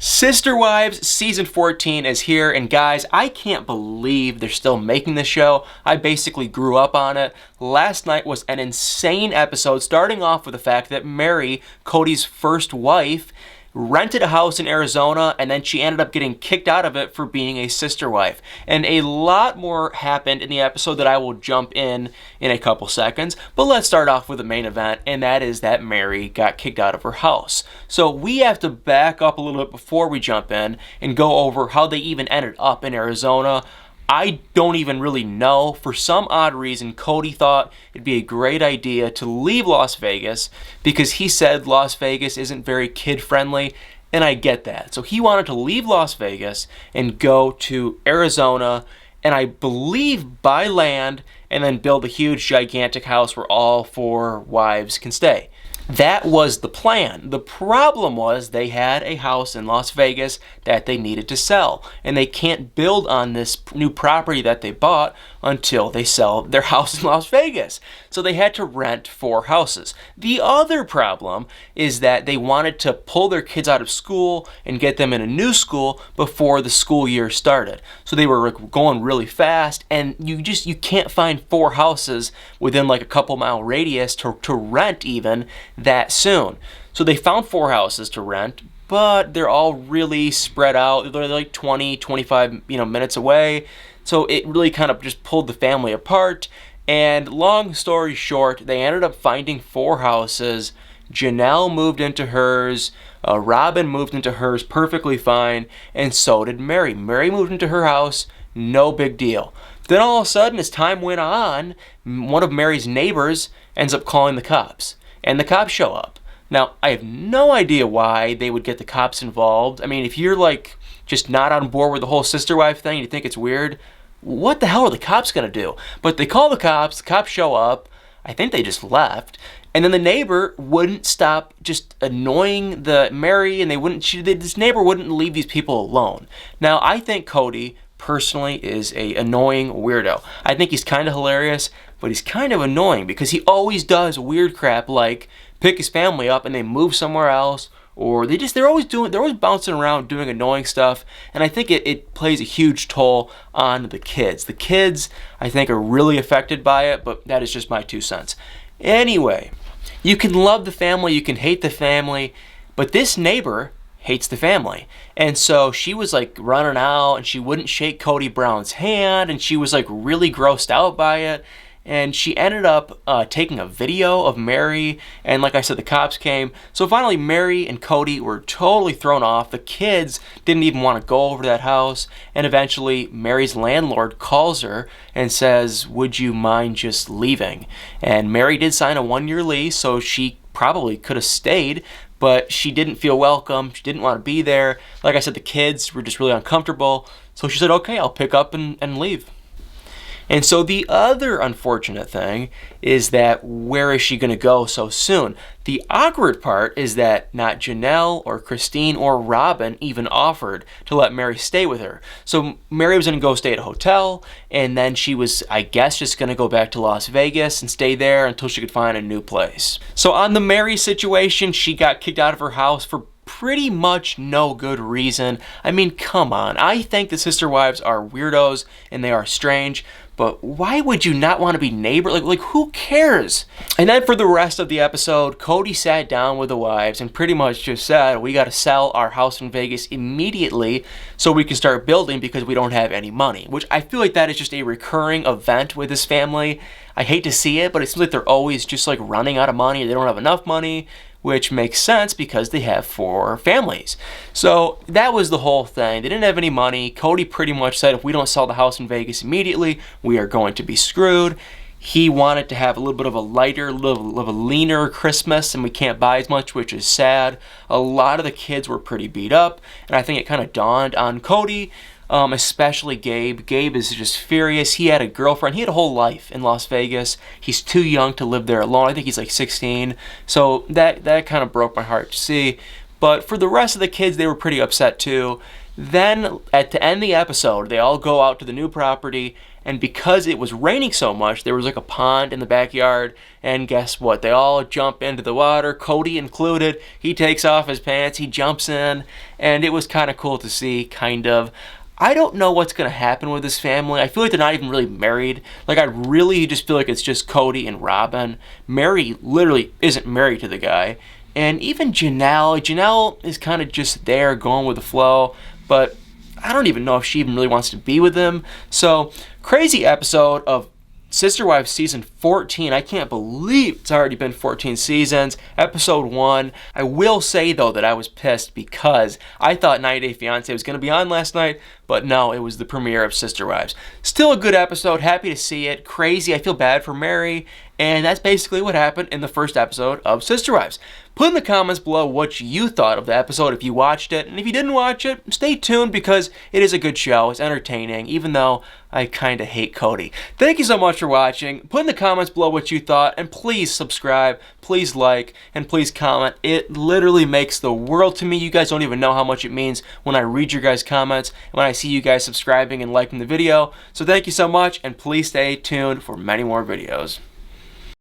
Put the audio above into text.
Sister Wives Season 14 is here, and guys, I can't believe they're still making this show. I basically grew up on it. Last night was an insane episode, starting off with the fact that Meri, Cody's first wife, rented a house in Arizona, and then she ended up getting kicked out of it for being a sister wife. And a lot more happened in the episode that I will jump in a couple seconds. But let's start off with the main event, and that is that Meri got kicked out of her house. So we have to back up a little bit before we jump in and go over how they even ended up in Arizona. I don't even really know. For some odd reason, Cody thought it'd be a great idea to leave Las Vegas because he said Las Vegas isn't very kid-friendly, and I get that. So he wanted to leave Las Vegas and go to Arizona, and I believe buy land and then build a huge, gigantic house where all four wives can stay. That was the plan. The problem was they had a house in Las Vegas that they needed to sell, and they can't build on this new property that they bought until they sell their house in Las Vegas. So they had to rent 4 houses. The other problem is that they wanted to pull their kids out of school and get them in a new school before the school year started. So they were going really fast, and you can't find 4 houses within like a couple mile radius to rent even that soon. So they found 4 houses to rent, but they're all really spread out. They're like 20, 25 minutes away. So it really kind of just pulled the family apart. And long story short, they ended up finding 4 houses. Janelle moved into hers. Robin moved into hers perfectly fine. And so did Meri. Meri moved into her house. No big deal. Then all of a sudden, as time went on, one of Meri's neighbors ends up calling the cops. And the cops show up. Now, I have no idea why they would get the cops involved. I mean, if you're like just not on board with the whole sister wife thing, you think it's weird, what the hell are the cops going to do? But they call the cops show up, I think they just left, and then the neighbor wouldn't stop just annoying the Meri, and this neighbor wouldn't leave these people alone. Now, I think Cody personally is a annoying weirdo. I think he's kind of hilarious, but he's kind of annoying because he always does weird crap like pick his family up and they move somewhere else, or they're always bouncing around doing annoying stuff, and I think it plays a huge toll on the kids. The kids, I think, are really affected by it, but that is just my 2 cents. Anyway, you can love the family, you can hate the family, but this neighbor hates the family. And so she was like running out, and she wouldn't shake Cody Brown's hand, and she was like really grossed out by it. And she ended up taking a video of Meri, and like I said, the cops came. So finally, Meri and Cody were totally thrown off. The kids didn't even want to go over to that house, and eventually Meri's landlord calls her and says, "Would you mind just leaving?" And Meri did sign a 1-year lease, so she probably could have stayed, but she didn't feel welcome. She didn't want to be there. Like I said, the kids were just really uncomfortable, so she said, "Okay, I'll pick up and leave." And so the other unfortunate thing is that where is she going to go so soon? The awkward part is that not Janelle or Christine or Robin even offered to let Meri stay with her. So Meri was going to go stay at a hotel, and then she was, I guess, just going to go back to Las Vegas and stay there until she could find a new place. So on the Meri situation, she got kicked out of her house for pretty much no good reason. I mean, come on. I think the sister wives are weirdos and they are strange, but why would you not want to be neighbor? Like who cares? And then for the rest of the episode, Cody sat down with the wives and pretty much just said, we got to sell our house in Vegas immediately so we can start building because we don't have any money, which I feel like that is just a recurring event with this family. I hate to see it, but it seems like they're always just like running out of money. They don't have enough money, which makes sense because they have 4 families. So that was the whole thing. They didn't have any money. Cody pretty much said, if we don't sell the house in Vegas immediately, we are going to be screwed. He wanted to have a little bit of a lighter, little of a leaner Christmas, and we can't buy as much, which is sad. A lot of the kids were pretty beat up, and I think it kind of dawned on Cody, especially Gabe. Gabe is just furious. He had a girlfriend. He had a whole life in Las Vegas. He's too young to live there alone. I think he's like 16. So that kind of broke my heart to see. But for the rest of the kids, they were pretty upset too. Then, at the end of the episode, they all go out to the new property, and because it was raining so much, there was like a pond in the backyard, and guess what? They all jump into the water, Cody included. He takes off his pants, he jumps in, and it was kind of cool to see, kind of. I don't know what's going to happen with this family. I feel like they're not even really married. Like, I really just feel like it's just Cody and Robin. Meri literally isn't married to the guy. And even Janelle is kind of just there going with the flow, but I don't even know if she even really wants to be with him. So, crazy episode of Sister Wives season 14. I can't believe it's already been 14 seasons. Episode 1. I will say, though, that I was pissed because I thought 90 Day Fiancé was going to be on last night, but no, it was the premiere of Sister Wives. Still a good episode. Happy to see it. Crazy. I feel bad for Meri. And that's basically what happened in the first episode of Sister Wives. Put in the comments below what you thought of the episode if you watched it. And if you didn't watch it, stay tuned because it is a good show. It's entertaining, even though I kind of hate Cody. Thank you so much for watching. Put in the comments below what you thought. And please subscribe, please like, and please comment. It literally makes the world to me. You guys don't even know how much it means when I read your guys' comments and when I see you guys subscribing and liking the video. So thank you so much, and please stay tuned for many more videos.